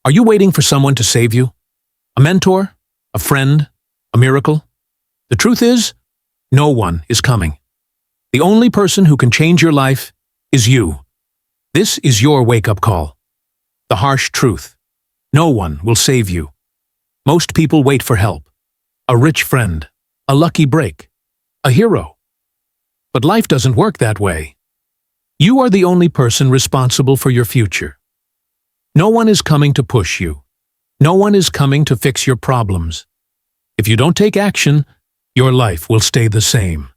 Are you waiting for someone to save you? A mentor? A friend? A miracle? The truth is, no one is coming. The only person who can change your life is you. This is your wake-up call. The harsh truth. No one will save you. Most people wait for help. A rich friend. A lucky break. A hero. But life doesn't work that way. You are the only person responsible for your future. No one is coming to push you. No one is coming to fix your problems. If you don't take action, your life will stay the same.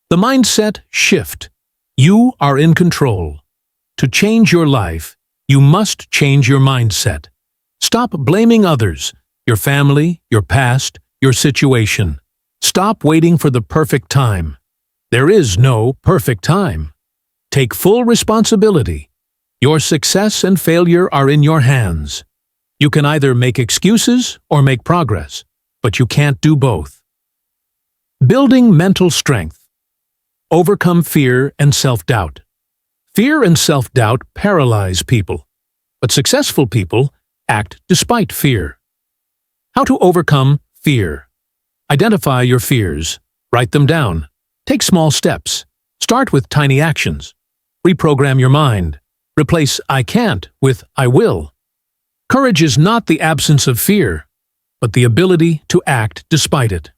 The mindset shift. You are in control. To change your life, you must change your mindset. Stop blaming others, your family, your past, your situation. Stop waiting for the perfect time. There is no perfect time. Take full responsibility. Your success and failure are in your hands. You can either make excuses or make progress, but you can't do both. Building mental strength. Overcome fear and self-doubt. Fear and self-doubt paralyze people, but successful people act despite fear. How to overcome fear. Identify your fears. Write them down. Take small steps. Start with tiny actions. Reprogram your mind. Replace I can't with I will. Courage is not the absence of fear, but the ability to act despite it.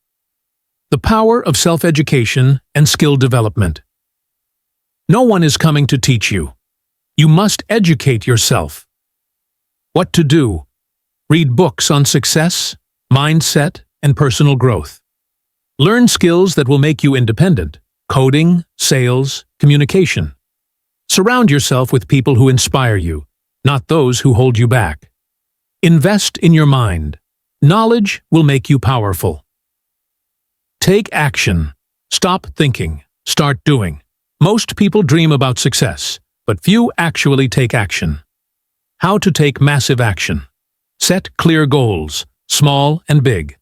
The power of self-education and skill development. No one is coming to teach you. You must educate yourself. What to do? Read books on success, mindset, and personal growth. Learn skills that will make you independent: coding, sales, communication. Surround yourself with people who inspire you, not those who hold you back. Invest in your mind. Knowledge will make you powerful. Take action. Stop thinking. Start doing. Most people dream about success, but few actually take action. How to take massive action. Set clear goals, small and big.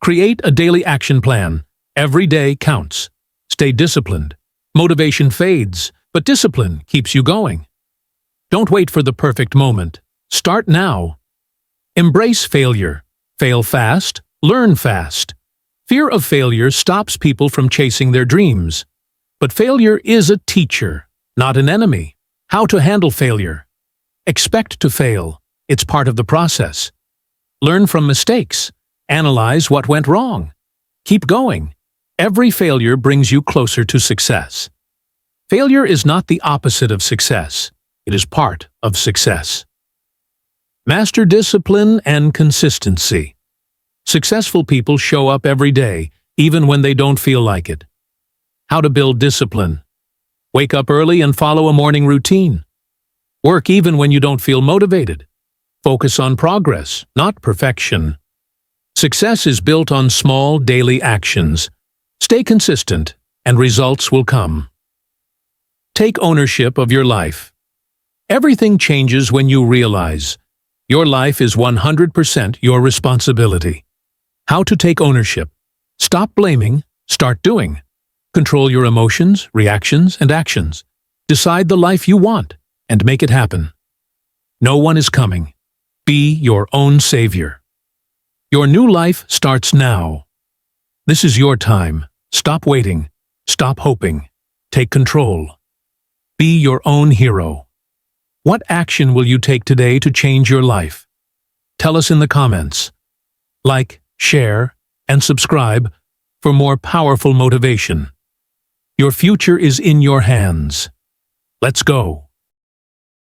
Create a daily action plan. Every day counts. Stay disciplined. Motivation fades, but discipline keeps you going. Don't wait for the perfect moment. Start now. Embrace failure. Fail fast. Learn fast. Fear of failure stops people from chasing their dreams. But failure is a teacher, not an enemy. How to handle failure. Expect to fail. It's part of the process. Learn from mistakes. Analyze what went wrong. Keep going. Every failure brings you closer to success. Failure is not the opposite of success. It is part of success. Master discipline and consistency. Successful people show up every day, even when they don't feel like it. How to build discipline. Wake up early and follow a morning routine. Work even when you don't feel motivated. Focus on progress, not perfection. Success is built on small daily actions. Stay consistent, and results will come. Take ownership of your life. Everything changes when you realize your life is 100% your responsibility. How to take ownership. Stop blaming, start doing. Control your emotions, reactions, and actions. Decide the life you want and make it happen. No one is coming. Be your own savior. Your new life starts now. This is your time. Stop waiting. Stop hoping. Take control. Be your own hero. What action will you take today to change your life? Tell us in the comments. Like, share, and subscribe for more powerful motivation. Your future is in your hands. Let's go.